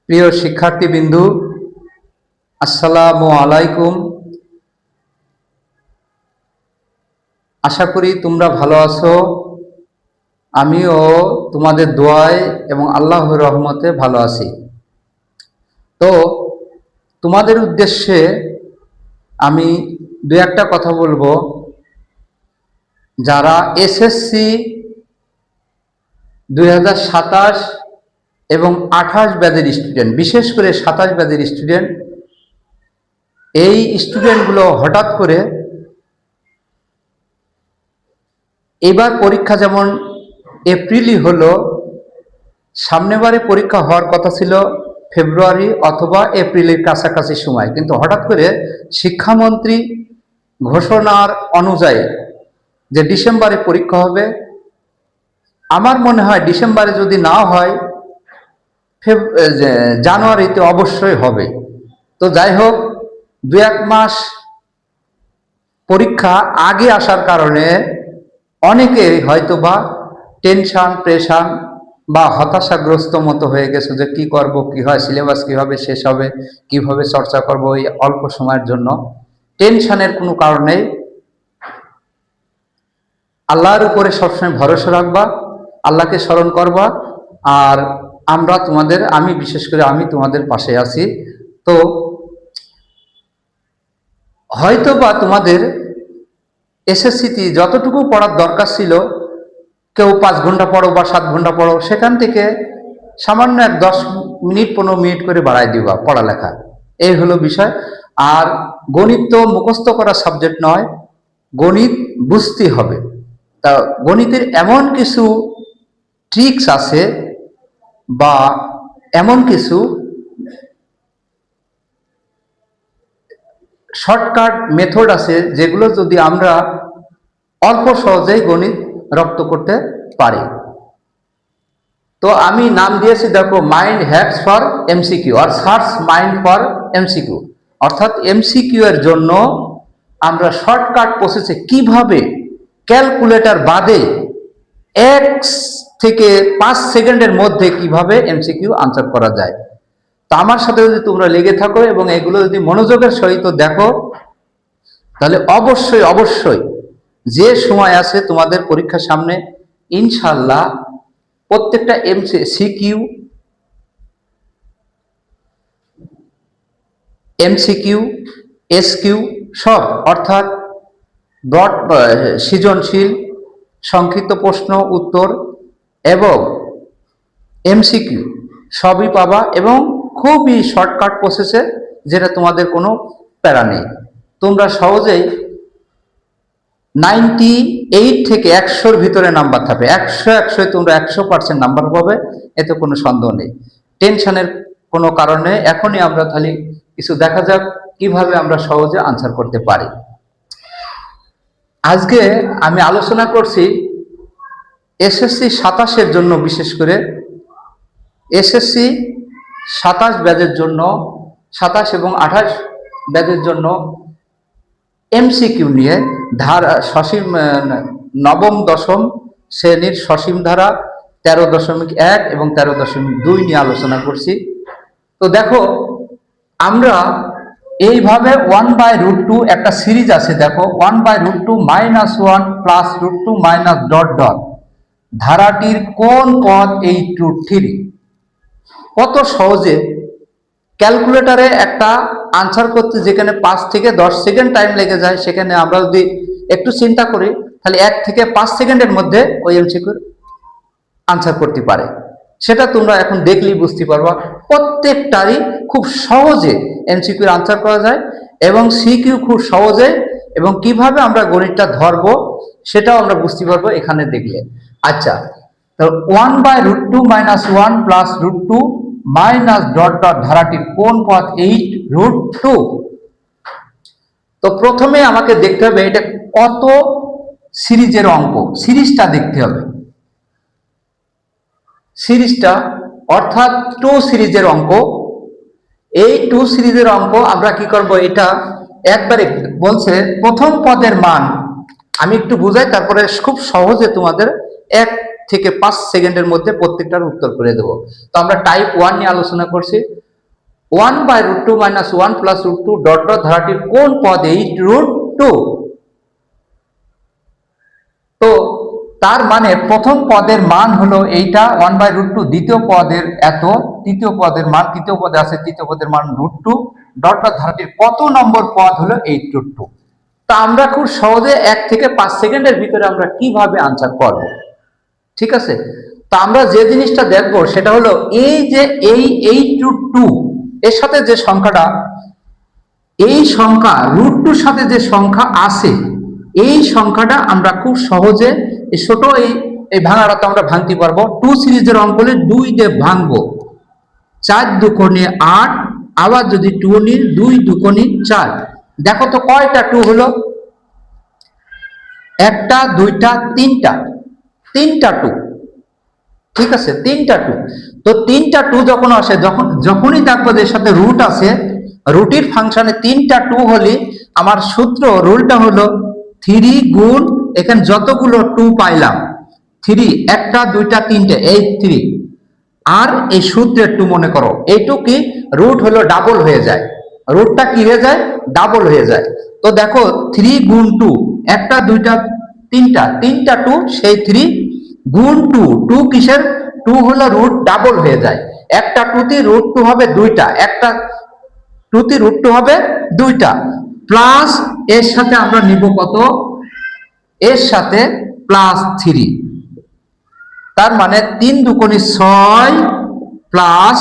প্রিয় শিক্ষার্থীবৃন্দু, আসসালামু আলাইকুম। আশা করি তোমরা ভালো আছো। আমিও তোমাদের দোয়ায় এবং আল্লাহর রহমতে ভালো আছি। তো তোমাদের উদ্দেশ্যে আমি দু একটা কথা বলবো। যারা এসএসসি 2027 এবং 28 ব্যাচের স্টুডেন্ট, বিশেষ করে 27 ব্যাচের স্টুডেন্ট, এই স্টুডেন্টগুলো হঠাৎ করে এবার পরীক্ষা যেমন এপ্রিলই হলো, সামনেবারে পরীক্ষা হওয়ার কথা ছিল ফেব্রুয়ারি অথবা এপ্রিলের কাছাকাছি সময়, কিন্তু হঠাৎ করে শিক্ষামন্ত্রী ঘোষণার অনুযায়ী যে ডিসেম্বরে পরীক্ষা হবে, আমার মনে হয় ডিসেম্বরে যদি না হয় জানুয়ারিতে অবশ্যই হবে। তো যাই হোক, 2-1 মাস পরীক্ষা আগে আসার কারণে অনেকে হয়তোবা টেনশন, প্রেশান বা হতাশাগ্রস্ত মতো হয়ে গেছে যে কি করব, কি হয়, সিলেবাস কিভাবে শেষ হবে, কিভাবে চর্চা করব এই অল্প সময়ের জন্য। টেনশনের কোনো কারণ নেই। আল্লাহর উপরে সবসময় ভরসা রাখবা, আল্লাহকে স্মরণ করবা, আর আমি বিশেষ করে আমি তোমাদের পাশে আছি। তো হয়তোবা তোমাদের এসএসসিতে যতটুকু পড়ার দরকার ছিল, কেউ 5 ঘন্টা পড়ো বা 7 ঘন্টা পড়ো, সেখান থেকে সামান্য 10 মিনিট 15 মিনিট করে বাড়াই দিবা পড়ালেখা। এই হলো বিষয়। আর গণিত তো মুখস্থ করা সাবজেক্ট নয়, গণিত বুঝতে হবে। তা গণিতের এমন কিছু ট্রিক্স আছে বা এমন কিছু শর্টকাট মেথড আছে যেগুলো যদি আমরা অল্প সহজেই গণিত রপ্ত করতে পারি। তো আমি নাম দিয়েছি, দেখো, মাইন্ড হ্যাকস ফর এমসিকিউ আর সার্চ মাইন্ড ফর এমসিকিউ। অর্থাৎ এমসিকিউ এর জন্য আমরা শর্টকাট প্রসেসে কিভাবে ক্যালকুলেটর বাদে 1 থেকে 5 সেকেন্ডের মধ্যে কিভাবে এমসিকিউ আনসার করা যায়। তো আমার সাথে যদি তোমরা লেগে থাকো এবং এগুলো যদি মনোযোগের সহিত দেখো, তাহলে অবশ্যই অবশ্যই যে সময় আছে তোমাদের পরীক্ষার সামনে, ইনশাল্লাহ প্রত্যেকটা এমসিকিউ, এসকিউ সব, অর্থাৎ ব্রড সৃজনশীল, সংক্ষিপ্ত প্রশ্ন উত্তর এবং এমসিকিউ সবই পাবা, এবং খুবই শর্টকাট প্রসেসে, যেটা তোমাদের কোনো প্যারা নেই। তোমরা সহজেই 98 থেকে 100-র ভিতরে নাম্বার থাকবে। 100 তোমরা 100% নাম্বার পাবে, এতে কোনো সন্দেহ নেই। টেনশনের কোনো কারণে এখনই আমরা তাহলে কিছু দেখা যাক কিভাবে আমরা সহজে আনসার করতে পারি। আজকে আমি আলোচনা করছি এসএসসি 27-এর জন্য, বিশেষ করে এসএসসি 27 ব্যাচের জন্য, 27 এবং 28 ব্যাচের জন্য এমসিকিউ নিয়ে নবম দশম শ্রেণীর সসীম ধারা 13.1 এবং 13.2 নিয়ে আলোচনা করছি। তো দেখো, আমরা এইভাবে 1/√2 একটা সিরিজ আছে, দেখো 1/√2 -1 +√2 -... ধারাটির কোন পদ 8√3। কত সহজে ক্যালকুলেটরে একটা আনসার করতে যেখানে 5 থেকে 10 সেকেন্ড টাইম লেগে যায়, সেখানে আমরা যদি একটু চিন্তা করি, তাহলে 1 থেকে 5 সেকেন্ডের মধ্যে ওই এমসিকিউর আনসার করতে পারে। সেটা তোমরা এখন দেখলেই বুঝতে পারবা। প্রত্যেকটারই খুব সহজে এমসিকিউর আনসার করা যায় এবং সিকিউ খুব সহজে, এবং কিভাবে আমরা গণিতটা ধরবো সেটাও আমরা বুঝতে পারবো এখানে দেখলে। আচ্ছা, তো 1/√2 -1 +√2 ধারাটির কোন পদ 8√2। তো প্রথমে আমাকে দেখতে হবে এটা কত সিরিজের অঙ্ক, সিরিজটা দেখতে হবে। সিরিজটা অর্থাৎ 2 সিরিজের অঙ্ক। এই 2 সিরিজের অঙ্ক আমরা কি করব, এটা একবারে বলছে প্রথম পদের মান আমি একটু বুঝাই, তারপরে খুব সহজে তোমাদের থেকে 5 সেকেন্ডের মধ্যে প্রত্যেকটার উত্তর করে দেবো। তো আমরা টাইপ 1 নিয়ে আলোচনা করছি। 1/√2 - 1 + √2 ডট ডট ধারাটির কোন পদ 8√2? তো তার মানে প্রথম পদের মান হলো এইটা 1/√2, দ্বিতীয় পদের এত, তৃতীয় পদের মান, তৃতীয় পদে আছে তৃতীয় পদের মান √2 ডট ডট ধারাটির কত নম্বর পদ হলো 8√2। তা আমরা খুব সহজে 1 থেকে 5 সেকেন্ডের ভিতরে আমরা কিভাবে আনসার করব, ঠিক আছে? তা আমরা যে জিনিসটা দেখব সেটা হলো এই যে এই 8√2 এর সাথে যে সংখ্যাটা, এই সংখ্যা √2 সাথে যে সংখ্যা আছে, এই সংখ্যাটা আমরা খুব সহজে এই ছোট এই ভাঙাটা তো আমরা ভাঙতে পারবো। 2 সিরিজের অঙ্ক হলে 2 দিয়ে ভাঙবো, 4 দুকোণে 8, আবার যদি 2 নি 2 দুকোণে 4। দেখো তো কয়টা 2 হলো? একটা, দুইটা, তিনটা 2, ঠিক আছে? তিনটা 2। তো তিনটা 2 যখন আসে, যখনই দেখবো যে এর সাথে রুট আছে, রুটের ফাংশনে তিনটা 2 হলে আমার সূত্র রুলটা হলো 3 গুণ এখানে যতগুলো 2 পাইলাম, 3, একটা, দুইটা, তিনটে, এই 3, আর এই সূত্রের 2 মনে করো, এইটু কি রুট হলো ডাবল হয়ে যায়, রুটটা কি হয়ে যায়? ডাবল হয়ে যায়। তো দেখো 3 গুণ 2, একটা, দুইটা, তিনটা 2, সেই 3 গুণ 2, 2 কিসের? 2 হলো রুট ডাবল হয়ে যায়। একটা 2 তে রুট 2 হবে দুইটা, একটা 2 তে রুট 2 হবে দুইটা, প্লাস এর সাথে আমরা নিব কত? এর সাথে প্লাস 3। তার মানে 3 দুকোণে 6 প্লাস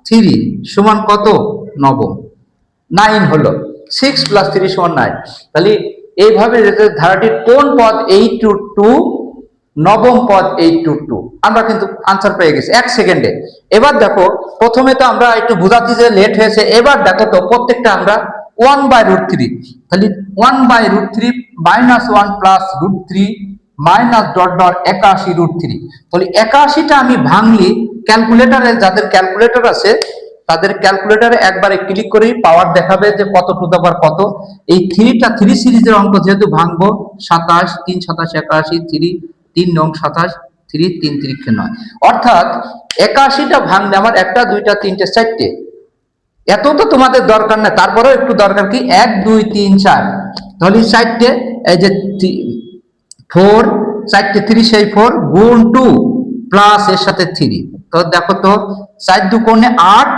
3 সমান কত? 9 হলো। 6 + 3 = 9। তাহলে এইভাবে ধারাটির কোন পদ 8√2, নবম পদ 8√2, আমরা কিন্তু আনসার পেয়ে গেছি 1 সেকেন্ডে। এবার দেখো, প্রথমে তো আমরা একটু বোঝাতে যে লেট হয়েছে, এবার দেখো তো প্রত্যেকটা আমরা 1/√3, তাহলে 1/√3 - 1 + √3 মাইনাস ডট ডট 81√3। তাহলে 81টা আমি ভাঙলি ক্যালকুলেটরে, যাদের ক্যালকুলেটর আছে তাদের ক্যালকুলেটরে একবারে ক্লিক করেই পাওয়ার দেখাবে যে কত টু দা পাওয়ার কত। এই 3 সিরিজের অঙ্ক যেহেতু ভাঙবো, 27, 3 × 27 = 81, 3 9 27, 3 3 3 9, অর্থাৎ 81টা ভাঙলে আমার একটা, দুইটা, তিনটে, চারটে। এত তো তোমাদের দরকার না, তারপরেও একটু দরকার কি 1 2 3 4, তাহলে চারটে, এই যে 4, 4টে 3 সেই 4 গুণ 2 প্লাস এর সাথে 3। তো দেখো তো 4 দুকোণে 8,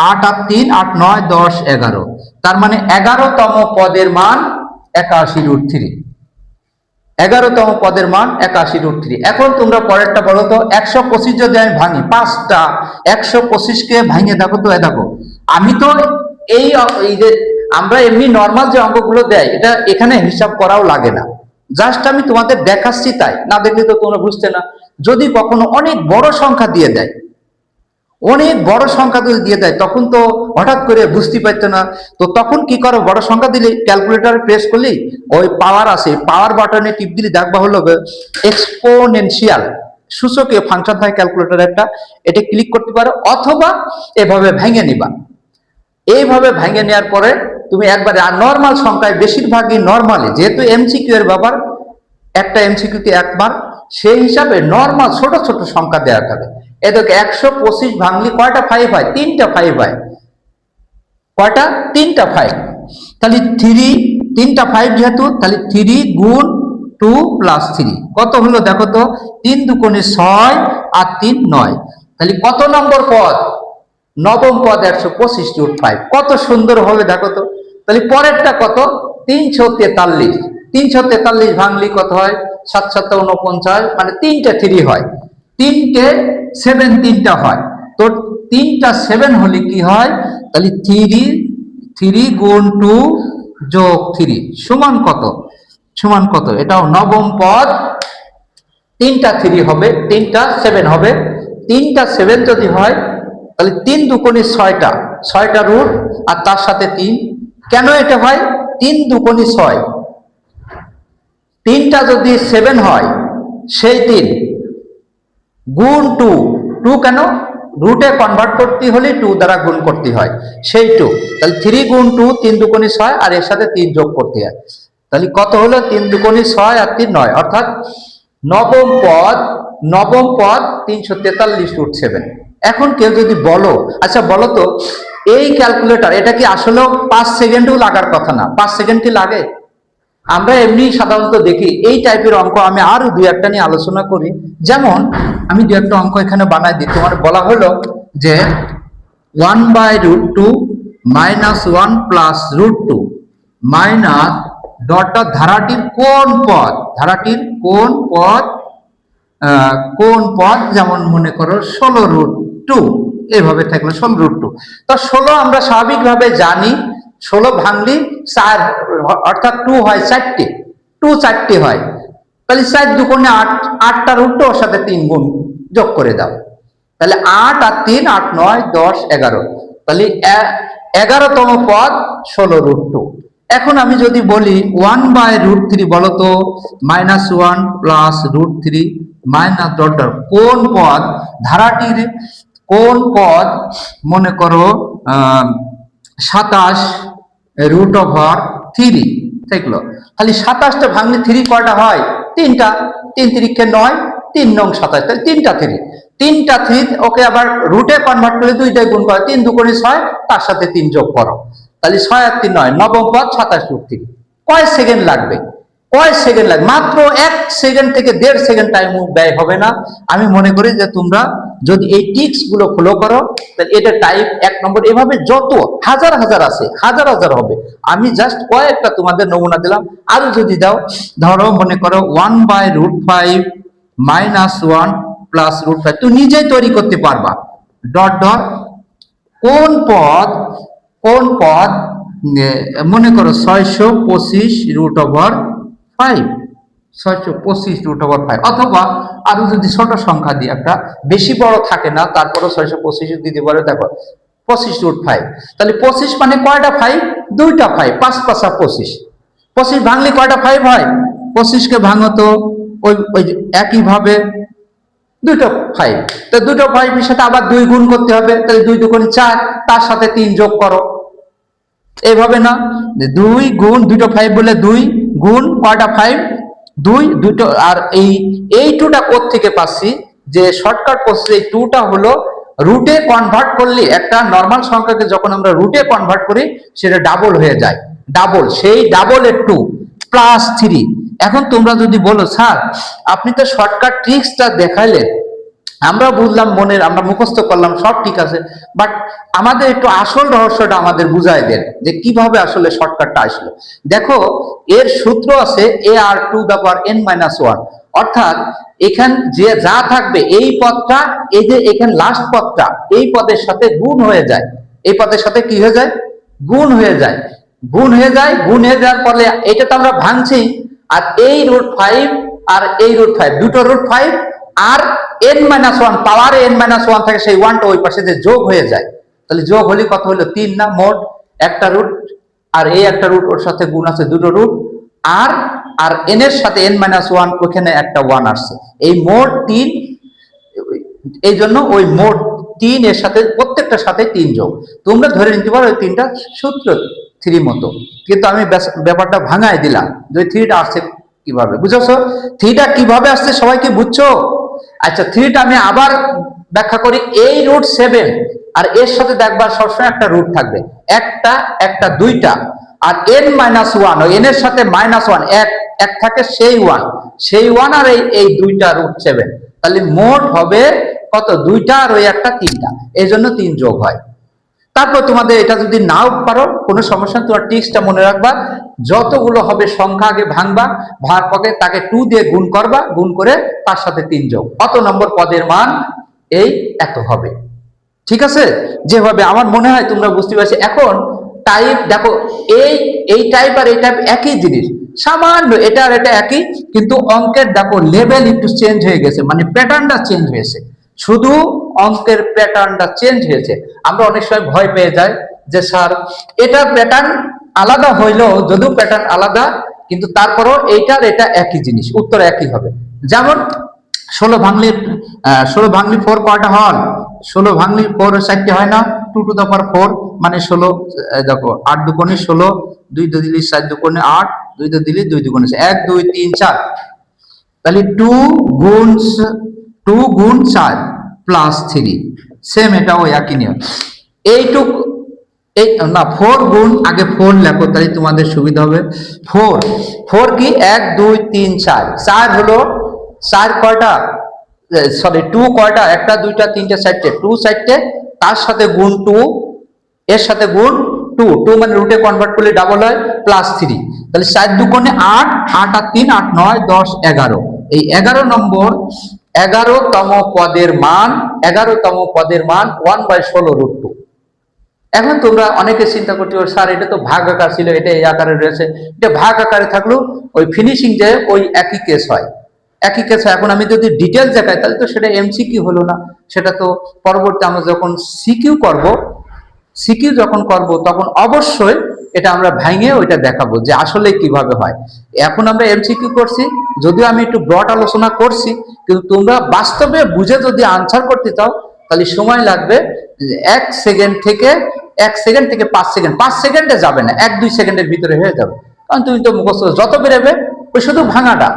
8 আর 3 8 9 10 11, তার মানে 11তম পদের মান 81√3। 11তম পদের মান 81√3। এখন তোমরা পরেরটা বলো তো, 125 যদি আমি ভাঙি, 5টা 125কে ভাঙে দেখো তো, দেখো আমি তো এই যে আমরা এমনি নর্মাল যে অঙ্কগুলো দেয়, এটা এখানে হিসাব করাও লাগে না, জাস্ট আমি তোমাদের দেখাচ্ছি, তাই না দেখলে তো তোমরা বুঝতে না। যদি কখনো অনেক বড় সংখ্যা দিয়ে দেয়, অনেক বড় সংখ্যা যদি দিয়ে দেয়, তখন তো হঠাৎ করে বুঝতে পারতো না। তো তখন কি করো, বড় সংখ্যা দিলে ক্যালকুলেটর প্রেস করলে ওই পাওয়ার আছে, পাওয়ার বাটনে টিপ দিলে দেখবা হলো এক্সপোনেনশিয়াল সূচকীয় ফাংশন থাকে ক্যালকুলেটর একটা, এটা ক্লিক করতে পারো, অথবা এভাবে ভেঙে নিবা। এইভাবে ভেঙে নেওয়ার পরে তুমি একবারে, আর নর্মাল সংখ্যায় বেশিরভাগই নর্মালি, যেহেতু এমসিকিউ এর ব্যাপার, একটা এমসিকিউতে একবার, সেই হিসাবে নর্মাল ছোট ছোট সংখ্যা দেওয়া থাকে। এদেরকে 125 ভাঙলি কয়টা 5 হয়? 3টা 5 হয়। কয়টা? 3টা 5। তাহলে 3টা 5 যেহেতু, তাহলে 3 গুণ 2 প্লাস 3 কত হলো দেখো তো, 3 দুকোণে 6 আর 3 9। তাহলে কত নম্বর পদ? নবম পদ 125√5। কত সুন্দর হবে দেখো তো। তাহলে পরেরটা কত? 343। 343 ভাঙলি কত হয়? 7 7 49, মানে 3টে 3 হয়, 3টে 7 3টা হয়। তো 3টা 7 হলে কি হয়? তাহলে 3 গুণ 2 যোগ 3 সমান কত? সমান কত? এটাও নবম পদ, 3টা 3 হবে, 3টা 7 হবে। 3টা 7 যদি হয়, তাহলে 3 দুকোণে 6টা রুট আর তার সাথে 3। কেন এটা হয়? 3 দুকোণে 6, 3টা যদি 7 হয়, সেই 3 গুণ 2 কেন? রুটে কনভার্ট করতে হলে 2 দ্বারা গুণ করতে হয়, সেই 2। তাহলে 3 গুণ 2, 3 দুকোণে 6, আর এর সাথে 3 যোগ করতে হয়। তাহলে কত হলো? 3 দুকোণে 6 আর 3 9, অর্থাৎ নবম পদ নবম পদ 343√7। এখন কেউ যদি বলো, আচ্ছা বলো তো এই ক্যালকুলেটর এটা কি আসলেও 5 সেকেন্ডও লাগার কথা না, 5 সেকেন্ড কি লাগে? আমরা এমনি সাধারণত দেখি এই টাইপের অঙ্ক। আমি আরো দুই একটা নিয়ে আলোচনা করি। যেমন আমি দুই একটা অঙ্ক এখানে বানাই দিই। তোমার বলা হলো যে 1/√2 -1 + √2 মাইনাস ডটটা ধারাটির কোন পদ, ধারাটির কোন পদ, যেমন মনে করো 16√2, এইভাবে থাকলো 16√2। তো 16 আমরা স্বাভাবিকভাবে জানি 16 ভাঙলি 4, অর্থাৎ 2 হয় 4টে, 2 4টে হয়। তাহলে 4 দুগুণে 8, 8টা √2 ওর সাথে 3 গুণ যোগ করে দাও। তাহলে 8 আর 3 8 9 10 11। তাহলে 11তম পদ 16√2। এখন আমি যদি বলি 1/√3 বলো তো, -1 + √3 মাইনাস ডট কোন পদ, ধারাটির কোন পদ, মনে করো 27√3 থাকলো। তাহলে 27টা ভাঙলে 3 কয়টা হয়? 3টা। 3 3 9, 3 নং 27, তাহলে 3টা 3, ওকে আবার রুটে কনভার্ট করে 2 গুণ করো, 3 দুগুণে 6, তার সাথে 3 যোগ করো, তাহলে 6 আর 3 9, নবম পদ 27√3। কয় সেকেন্ড লাগবে? কয় সেকেন্ড লাগবে? মাত্র 1 সেকেন্ড থেকে 1.5 সেকেন্ড টাইম ব্যয় হবে না। আমি মনে করি যে তোমরা যদি এই টিক্স গুলো ফলো করো তাহলে এটা টাইপ 1 নম্বর। এভাবে যত হাজার হাজার আছে, হাজার হাজার হবে। আমি জাস্ট কয়েকটা তোমাদের নমুনা দিলাম। আরো যদি দাও, ধরো মনে করো 1/√5 -1 + √5, তুমি নিজেই তৈরি করতে পারবা। ডট ডট কোন পদ, মনে করো 625√5, 625√5। অথবা আরো যদি ছোট সংখ্যা দিই, একটা বেশি বড় থাকে না, তারপরে 625 দিতে পারো। দেখো 25√5, তাহলে 25 মানে কয়টা 5? 2টা 5, 5 5 25। 25 ভাঙলে কয়টা 5 হয়? 25কে ভাঙো তো ওই একইভাবে 2টা 5, তো 2টা 5 এর সাথে আবার 2 গুণ করতে হবে, তাহলে 2 দুগুণে 4, তার সাথে 3 যোগ করো। এইভাবে না, 2 গুণ 2টা 5 বলে 2 গুণ কয়টা 5? 2 দুটো। আর এই 2টা কোথা থেকে পাচ্ছি? যে শর্টকাট প্রসেস, এই 2টা হলো রুটে কনভার্ট করলে, একটা নরমাল সংখ্যাকে যখন আমরা রুটে কনভার্ট করি সেটা ডাবল হয়ে যায়। ডাবল, সেই ডাবলের 2 + 3। এখন তোমরা যদি বলো স্যার আপনি তো শর্টকাট ট্রিক্সটা দেখাইলেন, আমরা বুঝলাম, আমরা মুখস্থ করলাম, সব ঠিক আছে, বাট আমাদের একটু আসল রহস্যটা আমাদের বুঝাই দেন যে কিভাবে আসলে শর্টকাটটা আসলো। দেখো এর সূত্র আছে AR⁴ অর্থাৎ এখান যে যা থাকবে এই পদটা, এই যে এখানে লাস্ট পদটা এই পদের সাথে গুণ হয়ে যায়। এই পদের সাথে কি হয়ে যায়? গুণ হয়ে যায়। গুণ হয়ে যাওয়ার পরে এটা তো আমরা ভাঙছি। আর এই √5 আর এই √5, দুটো √5 আর n-1, পাওয়ার n-1 থাকে, সেই 1টা ওই পাশে যে যোগ হয়ে যায়। তাহলে যোগ হলে কত হলো? 3 না? মোট একটা রুট, আর এই একটা রুট, ওর সাথে গুণ আছে দুটো রুট, আর n এর সাথে n-1 ওখানে একটা 1 আসছে, এই মোট 3। এই জন্য ওই মোট 3 এর সাথে প্রত্যেকটার সাথে 3 যোগ। তোমরা ধরে নিতে পারো ওই 3টা সূত্র 3 মতো, কিন্তু আমি ব্যাপারটা ভাঙাই দিলাম যে 3টা আসছে কিভাবে। বুঝেছো 3টা কিভাবে আসছে? সবাই কি বুঝছো? আচ্ছা 3টা আমি আবার ব্যাখ্যা করি। এই √7 আর এর সাথে দেখবার সবসময় একটা রুট থাকবে, একটা 2টা, আর n-1, ওই n এর সাথে -1 এক থাকে, সেই 1 আর এই 2টা √7। তাহলে মোট হবে কত? 2টা আর ওই একটা 3টা, এই জন্য 3 যোগ হয়। তারপর তোমাদের এটা যদি নাও পারো কোনো সমস্যা, তোমার টিক্সটা মনে রাখবা, যতগুলো হবে সংখ্যা আগে ভাঙবা, ভাগ পকে তাকে 2 দিয়ে গুণ করবা, গুণ করে তার সাথে 3 যোগ, অত নম্বর পদের মান এই এত হবে। ঠিক আছে? যেভাবে আমার মনে হয় তোমরা বুঝতে পারছো। এখন টাইপ দেখো, এই টাইপ আর এই টাইপ একই জিনিস, সামান্য এটা আর এটা একই, কিন্তু অঙ্কের দেখো লেভেল একটু চেঞ্জ হয়ে গেছে, মানে প্যাটার্নটা চেঞ্জ হয়েছে। শুধু অঙ্কের প্যাটার্নটা চেঞ্জ হয়েছে। আমরা অনেক সময় ভয় পেয়ে যাই যে স্যার এটার প্যাটার্ন আলাদা হইলেও, যদিও প্যাটার্ন আলাদা কিন্তু তারপরও এইটার এটা একই জিনিস, উত্তর একই হবে। যেমন 16 ভাঙলি 4 কয়টা হল? 16 ভাঙলি 4 4টি হয় না? 2⁴ মানে 16। দেখো 8 দুগুণে 16, 2 দিলে 4 দুগুণে 8, 2 দিলে 2 দুগুণে 1 2 3 4। তাহলে 2 গুণ 2 গুণ 4 প্লাস 3, সেম এটাও একই নিয়ম। এইটুক এই না 4 গুণ, আগে 4 লেখো তাই তোমাদের সুবিধা হবে। 4 কি 1 2 3 4, 4 হলো 4 কয়টা, সরি 2 কয়টা, একটা দুইটা তিনটে চারটে, 2 চারটে, তার সাথে গুণ 2, এর সাথে গুণ 2 মানে রুটে কনভার্ট করলে ডাবল হয়, প্লাস 3, তাহলে 4 দুগুণে 8, 8 আর 3 8 9 10 11, এই 11 নম্বর 11তম পদের মান, 11তম পদের মান 1/16√2। এখন তোমরা অনেকে চিন্তা করছো স্যার এটা তো ভাগ আকার ছিল, এটা এই আকারে রয়েছে, এটা ভাগ আকারে থাকলেও ওই ফিনিশিং যে ওই একই কেস হয়, একই কেস হয়। এখন আমি যদি ডিটেলস দেখাই তাহলে তো সেটা এমসিকিউ হলো না, সেটা তো পরবর্তী আমরা যখন সিকিউ যখন করব তখন অবশ্যই এটা আমরা ভেঙে ওইটা দেখাবো যে আসলে কিভাবে হয়। এখন আমরা এমসিকিউ করছি, যদিও আমি একটু ব্রড আলোচনা করছি, কিন্তু তোমরা বাস্তবে বুঝে যদি আনসার করতে চাও তাহলে সময় লাগবে 1 সেকেন্ড থেকে 5 সেকেন্ড, 5 সেকেন্ডে যাবে না, 1-2 সেকেন্ডের ভিতরে হয়ে যাবে, কারণ তুমি তো মুখস্থ যত বেরোবে ওই শুধু ভাঙাটা।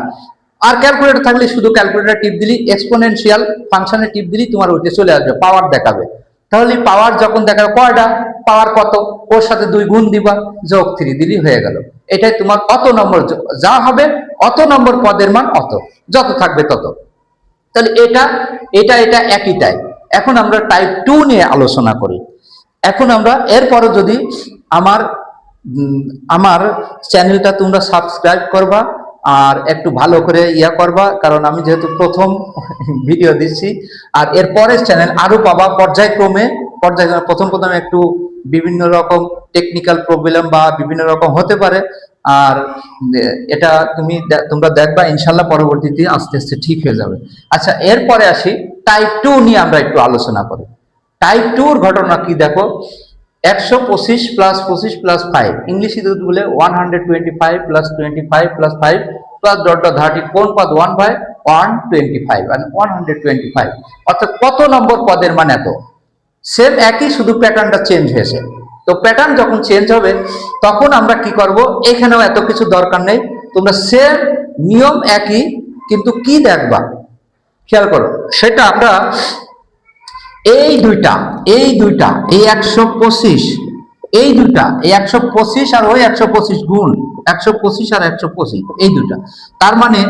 আর ক্যালকুলেটর থাকলে শুধু ক্যালকুলেটর টিপ দিলি, এক্সপোনেনশিয়াল ফাংশনে টিপ দিলি তোমার ওইটা চলে আসবে, পাওয়ার দেখাবে। তাহলে পাওয়ার যখন দেখাবে কয়টা, পাওয়ার কত, ওর সাথে 2 গুণ দিবা, যোগ 3 দিলি হয়ে গেল। এটাই তোমার অত নম্বর যা হবে, অত নম্বর পদের মান অত, যত থাকবে তত। তাহলে এটা এটা এটা একইটাই। এখন আমরা টাইপ 2 নিয়ে আলোচনা করি। এখন আমরা এরপরে যদি আমার আমার চ্যানেলটা তোমরা সাবস্ক্রাইব করবা আর একটু ভালো করে করবা, কারণ আমি যেহেতু প্রথম ভিডিও দিচ্ছি, আর এর পরের চ্যানেল আরো পাবা পর্যায়ক্রমে। প্রথম একটু বিভিন্ন রকম টেকনিক্যাল প্রবলেম বা বিভিন্ন রকম হতে পারে, আর এটা তোমরা দেখবা ইনশাল্লাহ পরবর্তীতে আস্তে আস্তে ঠিক হয়ে যাবে। আচ্ছা, এরপরে আসি টাইপ 2 নিয়ে আমরা একটু আলোচনা করি। টাইপ 2 এর ঘটনা কি দেখো, 125 প্লাস 25 প্লাস 5, ইংলিশে যদি বলে 125 plus 25 plus 5 plus dot dot 30, কোন পদ 1/125 মানে 125, অর্থাৎ কত নম্বর পদের মান এত। সেম একই, শুধু প্যাটার্নটা চেঞ্জ হয়েছে। তো প্যাটার্ন যখন চেঞ্জ হবে তখন আমরা কি করব, এখানেও এত কিছু দরকার নেই, তোমরা সেম নিয়ম একই, কিন্তু কি দেখবা খেয়াল করো, সেটা আমরা এই দুইটা এই 125, এই দুইটা এই 125 আর ওই 125 গুণ 125 আর 125, এই দুইটা, তার মানে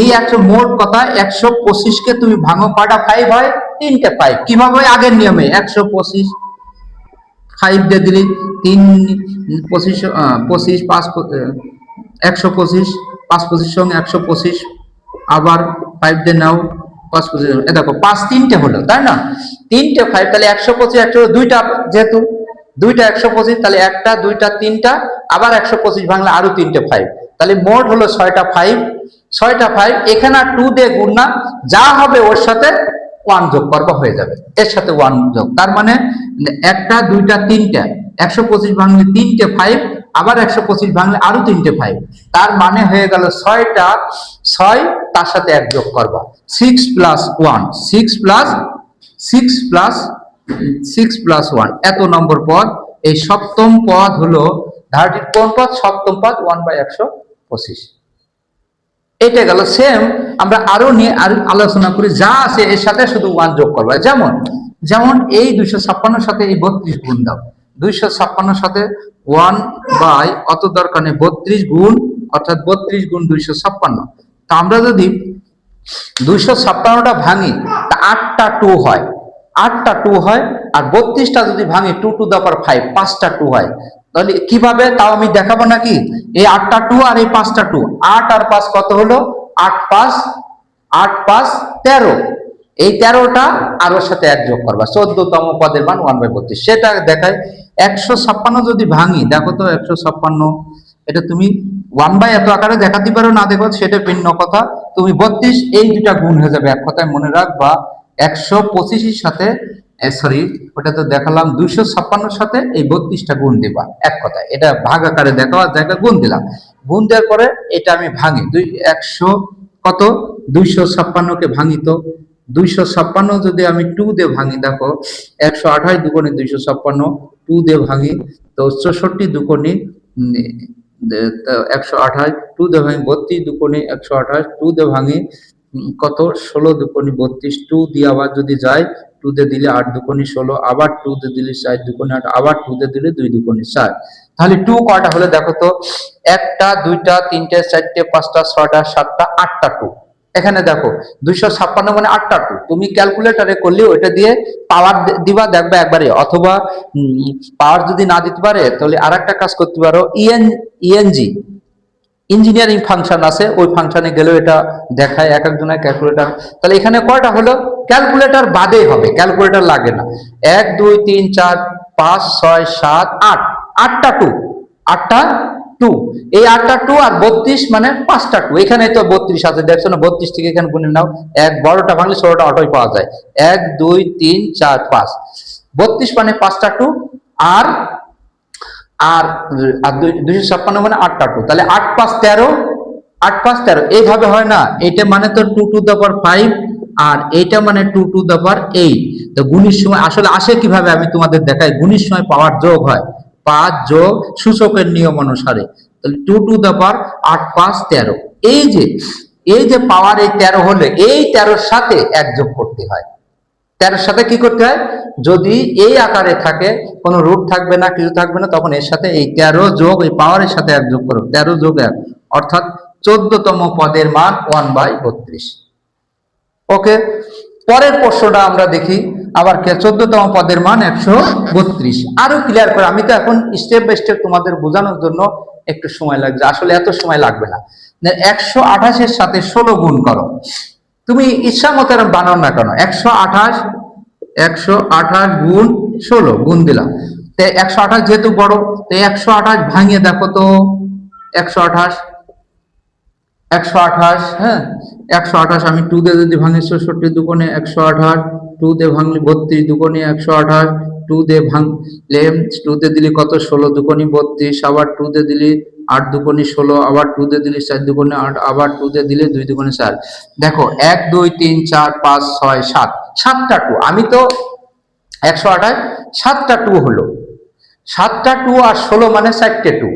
এই 100 মোট কথা 125 কে তুমি ভাঙো, কয়টা 5 হয়, 3টে 5। কিভাবে? আগের নিয়মে 125 5 দিয়ে দিলি 3 25 25 5 125 5 25 সঙ্গে 125, আবার 5 দিয়ে নাও 5 25, এ দেখো 5 3টে হলো, তাই না, 3টে 5, তাহলে 125 100 দুইটা, যেহেতু দুইটা 125 তাহলে একটা দুইটা তিনটা, আবার 125 ভাঙলে আরো 3টে 5, তাহলে মোট হলো 6টা 5, 6টা 5। এখানে 2 দিয়ে গুণ না, যা হবে ওর সাথে 1 যোগ করবা, হয়ে যাবে এর সাথে 1 যোগ, তার মানে একটা দুইটা তিনটা, 125 ভাঙলে 3টে 5, আবার 125 ভাঙলে আরো 3টে 5, তার মানে হয়ে গেল 6টা 6, তার সাথে 1 যোগ করবা, 6 প্লাস 1 6 প্লাস 1 এত নম্বর পদ। এই সপ্তম পদ হলো ধারাটির কোন পদ, সপ্তম পদ 1/125। এটা গেল। সেম আমরা আরো নিয়ে আলোচনা করি, যা আছে এর সাথে শুধু 1 যোগ করবা। যেমন এই 256 সাথে এই 32 গুণ দাও, 256 সাথে 1 বাই অত দরকার নেই 32 গুণ, অর্থাৎ 32 গুণ 256। তা আমরা যদি 256টা ভাঙি তা 8টা 2 হয়, 8টা 2 হয়, আর 32টা যদি ভাঙি 2 টু দ্য পাওয়ার 5, 5টা 2 হয়। তাহলে কিভাবে, তাও আমি দেখাবো নাকি, এই 8টা 2 আর এই 5টা 2, 8 আর 5 কত হলো, 8 5 13, এই 13টা আর ওর সাথে 1 যোগ করবা, 14তম পদের মান 1/32। সেটা দেখায় 156 যদি ভাঙি, দেখো তো 156, এটা তুমি 1 এত আকারে দেখাতে পারো, না দেখো সেটা ভিন্ন কথা। তুমি 32 এই দুটা গুণ হয়ে যাবে, এক কথায় মনে রাখবা 125 সাথে, সরি ওটা তো দেখালাম, 256 সাথে এই 32টা গুণ দিবা, এক কথায় এটা ভাগ আকারে দেখাবার জায়গায় গুণ দিলাম। গুণ দেওয়ার পরে এটা আমি ভাঙি, 100 কত 256 কে ভাঙি, তো 256 যদি আমি 2 দিয়ে ভাঙি, দেখো 128 দুগুণে 256, 2 দিয়ে ভাঙি তো 64 দুগুণে 128, 2 দিয়ে ভাঙি 32 দুগুণে 128, 2 দিয়ে ভাঙি কত 16 দুকোনি 32, 2 দিয়ে আবার যদি যায় 2 দিয়ে দিলে 8 দুকোনি 16, আবার 2 দিয়ে দিলে 4 দুকোনি 8, আবার 2 দিয়ে দিলে 2 দুকোনি 4। তাহলে 2 কয়টা হলো দেখো তো, একটা, দুইটা, তিনটে, চারটে, পাঁচটা, ছয়টা, সাতটা, আটটা 2। এখানে দেখো 256 মানে 8টা 2। তুমি ক্যালকুলেটরে করলে ওইটা দিয়ে পাওয়ার দিবা, দেখবে একবারে। অথবা পাওয়ার যদি না দিতে পারে তাহলে আরেকটা কাজ করতে পারো, ইএনজি ইঞ্জিনিয়ারিং ফাংশন আছে, ওই ফাংশনে গেলেও এটা দেখায় এক একজনের ক্যালকুলেটর। তাহলে এখানে কয়টা হলো, ক্যালকুলেটর বাদে হবে, ক্যালকুলেটর লাগে না। 1 2 3 4 5 6 7 8, 8টা 2, 8টা 2। এই 8টা 2 আর 32 মানে 5টা 2। এখানে তো 32 আছে, দেখছো না, 32 থেকে এখানে গুণে নাও। এক বড়টা ভাঙলে 16টা অটোই পাওয়া যায়। 1 2 3 4 5, 32 মানে 5টা 2। আর আর 256 মানে 8টা 2। তাহলে 8 5 13, 8 5 13, এইভাবে হয় না? এটা মানে তো 2 টু দ্য পাওয়ার 5, আর এইটা মানে 2 টু দ্য পাওয়ার 8। তো গুণের সময় আসলে আসে কিভাবে আমি তোমাদের দেখাই। গুণের সময় পাওয়ার যোগ হয়, 5 যোগ সূচকের নিয়ম অনুসারে। তাহলে 2 টু দ্য পাওয়ার 8 5 13। এই যে পাওয়ার এই 13 হলে এই 13 সাথে 1 যোগ করতে হয়। 13 সাথে কি করতে হয়, যদি এই আকারে থাকে, কোনো রুট থাকবে না, কিছু থাকবে না, তখন এর সাথে এই 13 যোগ এই পাওয়ারের সাথে 1 যোগ করো। 13 যোগ 1 অর্থাৎ 14তম পদের মান 1/32। ওকে, পরের প্রশ্নটা আমরা দেখি। আবার 14তম পদের মান 132। আরো ক্লিয়ার করে, আমি তো এখন স্টেপ বাই স্টেপ তোমাদের বোঝানোর জন্য একটু সময় লাগছে, আসলে এত সময় লাগবে না। 128 এর সাথে 16 গুণ করো। তুমি ইচ্ছা মতো বানাও না কেন, 128 গুণ 16 গুণ দিলাম। 128 যেহেতু বড়, তো 128 ভাঙিয়ে দেখো তো। 128, হ্যাঁ, 128 আমি 2 দিয়ে যদি ভাঙি 66 দুগুণে 128, 2 দিয়ে ভাঙলে 32 দুগুণে 128, 2 দিয়ে ভাঙলে 2 দিয়ে দিলে কত 16 দুগুণে 32, আবার 2 দিয়ে দিলে 8 দুগুণে 16, আবার 2 দিয়ে দিলে 4 দুগুণে 8, আবার 2 দিয়ে দিলে 2 দুগুণে 4। দেখো 1 2 3 4 5 6 7, 7টা 2। আমি তো 128 7টা 2 হলো, 7টা 2 আর 16 মানে 4টে 2।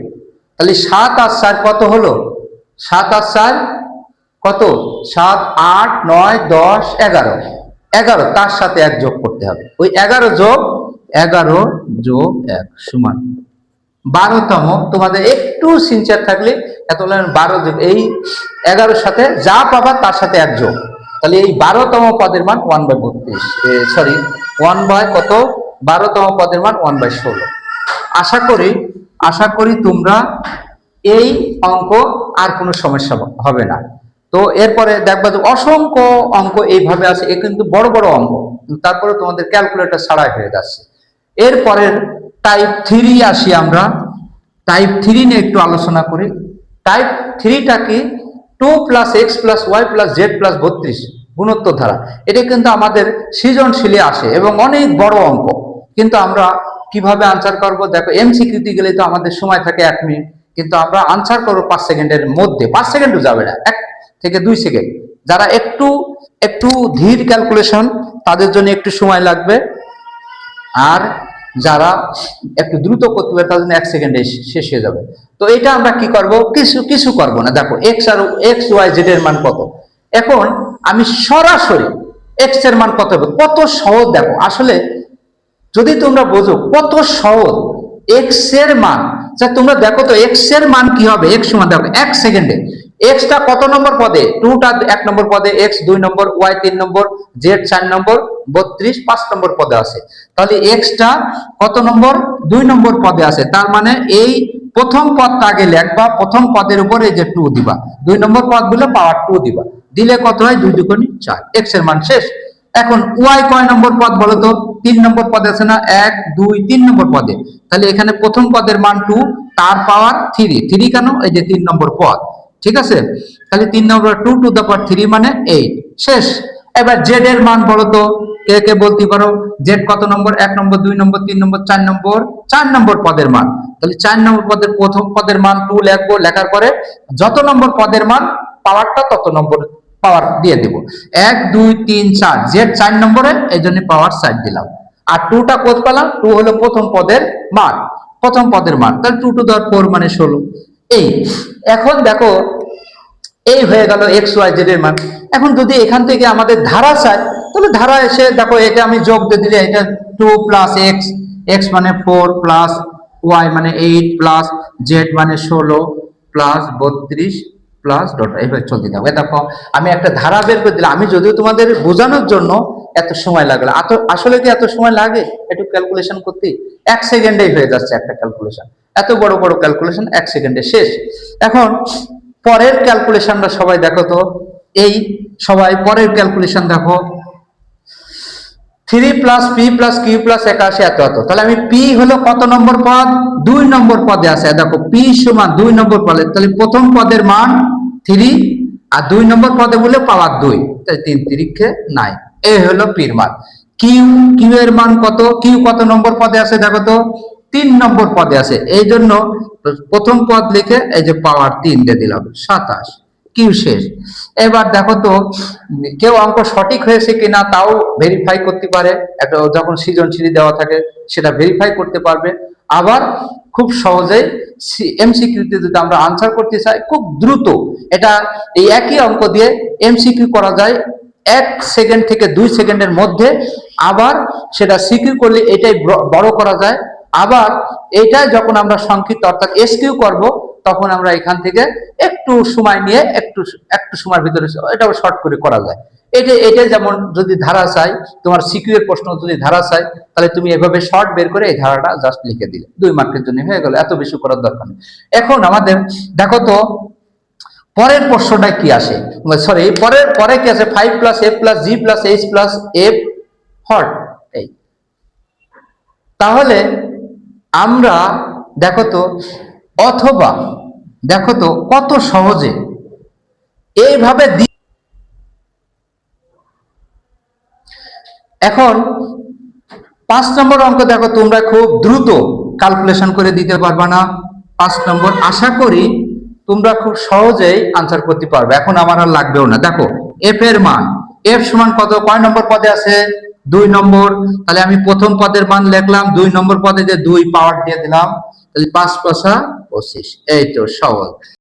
তাহলে 7 আর 4 কত হলো, 7 আর 4 কত, 7 8 9 10 11, 11 তার সাথে 1 যোগ করতে হবে। ওই 11 যোগ 1 সমান 12তম। তোমাদের একটু সিনসিয়ার থাকলে এত 12 যোগ এই 11 সাথে যা পাবা তার সাথে 1 যোগ। তাহলে এই 12তম পদের মান 1/32, সরি 1 কত, 12তম পদের মান 1/16। আশা করি তোমরা এই অঙ্ক আর কোনো সমস্যা হবে না। তো এরপরে দেখবা যে অসংখ্য অঙ্ক এইভাবে আছে, এ কিন্তু বড় বড় অঙ্ক, তারপরে তোমাদের ক্যালকুলেটর ছাড়াই হয়ে যাচ্ছে। এরপরের টাইপ 3 আসি আমরা। টাইপ 3 নিয়ে একটু আলোচনা করি। টাইপ 3টা কি, 2 + x + y + z + 32 গুণোত্তর ধারা। এটা কিন্তু আমাদের সৃজনশীলে আসে এবং অনেক বড় অঙ্ক। কিন্তু আমরা কিভাবে আনসার করব, দেখো এমসিকিউতে গেলে তো আমাদের সময় থাকে 1 মিনিট, কিন্তু আমরা আনসার করবো 5 সেকেন্ডের মধ্যে। 5 সেকেন্ডও যাবে না, 1 থেকে 2 সেকেন্ড। যারা একটু ধীর ক্যালকুলেশন তাদের জন্য একটু সময় লাগবে, আর যারা একটু দ্রুত করতে পারে তাদের জন্য 1 সেকেন্ডে শেষ হয়ে যাবে। তো এটা আমরা কি করব, কিছু করব না। দেখো x y z এর মান কত, এখন আমি সরাসরি x এর মান কত হবে, কত সহজ। দেখো আসলে যদি তোমরা বোঝো কত সহজ x এর মান, তোমরা দেখো তো x এর মান কি হবে। x সমান দেখো 1 সেকেন্ডে x টা কত নম্বর পদে, 2 টা 1 নম্বর পদে, x 2 নম্বর, y 3 নম্বর, z 4 নম্বর, 32 5 নম্বর পদে আছে। তাহলে x টা কত নম্বর, 2 নম্বর পদে আছে। তার মানে এই প্রথম পদটা আগে লিখবা, প্রথম পদের উপরে এই যে 2 দিবা, 2 নম্বর পদ বলে পাওয়ার 2 দিবা, দিলে কত হয় 2 দুগুণে 4, x এর মান শেষ। এখন y কয় নম্বর পদ বলো তো, 3 নম্বর পদে আছে না, 1 2 3 নম্বর পদে। তাহলে এখানে প্রথম পদের মান 2, তার পাওয়ার 3 কেন, এই যে 3 নম্বর পদ, ঠিক আছে। তাহলে 3 নম্বর 2 টু দ্য পাওয়ার 3 মানে 8, শেষ। এবার z এর মান বলো তো, কে বলতে পারো, z কত নম্বর, 1 নম্বর 2 নম্বর 3 নম্বর 4 নম্বর পদের মান। তাহলে 4 নম্বর পদের প্রথম পদের মান 2 লিখবো, লেখার পরে যত নম্বর পদের মান পাওয়ারটা তত নম্বর পাওয়ার দিয়ে দেব। 1 2 3 4, z 4 নম্বরে, এই জন্য পাওয়ার 4 দিলাম। আর 2টা কোথ পেলাম, 2 হলো প্রথম পদের মান, তাহলে 2 টু দি পাওয়ার 4 মানে 16। এই এখন দেখো এই হয়ে গেল এক্স ওয়াই জেড এর মান। এখন যদি এখান থেকে আমাদের ধারা চাই, তাহলে ধারা এসে দেখো এটা আমি যোগ দিয়ে দিলে এটা 2 প্লাস এক্স, এক্স মানে 4 প্লাস ওয়াই মানে 8 প্লাস জেড মানে 16 প্লাস 32 প্লাস ডট, এইভাবে চলতে থাকবে। দেখো আমি একটা ধারা বের করে দিলাম। আমি যদিও তোমাদের বোঝানোর জন্য এত সময় লাগলো, আসলে কি এত সময় লাগে একটু ক্যালকুলেশন করতে? 1 সেকেন্ডেই হয়ে যাচ্ছে একটা ক্যালকুলেশন। এত বড় বড় ক্যালকুলেশন 1 সেকেন্ডে শেষ। এখন পরের ক্যালকুলেশনটা সবাই দেখো তো, এই সবাই পরের ক্যালকুলেশন দেখো, 3 plus P plus Q plus 81 এত এত। তাহলে আমি পি হলো কত নম্বর পদ? 2 নম্বর পদে আছে। দেখো পি সমান 2 নম্বর পদে, তাহলে প্রথম পদের মান 3 আর 2 নম্বর পদে বলে পাওয়ার 2, তাই 3 তিরিক্ষে 9। এই হলো পির মান। কিউ, কিউ এর মান কত? কিউ কত নম্বর পদে আছে দেখো তো? 3 নম্বর পদে আছে। এই জন্য প্রথম পদ লিখে এই যে পাওয়ার 3 দিয়ে দিলাম, 27। কিউ শেষ। এবার দেখো তো কেউ অঙ্ক সঠিক হয়েছে কিনা তাও ভেরিফাই করতে পারে। একটা যখন সৃজনশীল দেওয়া থাকে সেটা ভেরিফাই করতে পারবে। আবার খুব সহজেই এমসিকিউতে যদি আমরা আনসার করতে চাই খুব দ্রুত, এটা এই একই অঙ্ক দিয়ে এমসিকিউ করা যায় 1 সেকেন্ড থেকে 2 সেকেন্ডের মধ্যে। আবার সেটা সিকিউ করলে এটাই বড় করা যায়। আবার এটা যখন আমরা সংক্ষিপ্ত অর্থাৎ এসকিউ করব, তখন আমরা এখান থেকে একটু সময় নিয়ে একটু একটু সময়ের ভিতরে এটাও শর্ট করে করা যায়। এটা যেমন যদি ধারা চাই, তোমার সিকিউ এর প্রশ্ন যদি ধারা চাই, তাহলে তুমি এভাবে শর্ট বের করে এই ধারাটা জাস্ট লিখে দিলে 2 মার্কের জন্য হয়ে গেল, এত বেশি করার দরকার নেই। এখন আমাদের দেখো তো পরের প্রশ্নটা কি আসে, সরি পরে কি আছে? 5 plus F plus G plus H plus F hot. এই তাহলে আমরা দেখো তো, অথবা দেখো তো কত সহজে এইভাবে এখন 5 নম্বর অঙ্ক দেখো, তোমরা খুব দ্রুত ক্যালকুলেশন করে দিতে পারবা না? 5 নম্বর আশা করি তোমরা খুব সহজেই আনসার করতে পারবে। এখন আমার আর লাগবেও না। দেখো এফ এর মান, এফ সমান কত? কয় নম্বর পদে আছে? 2 নম্বর। তাহলে আমি প্রথম পদের মান লিখলাম, 2 নম্বর পদে যে 2 পাওয়ার দিয়ে দিলাম, তাহলে 5 5 25। এই তো সহজ।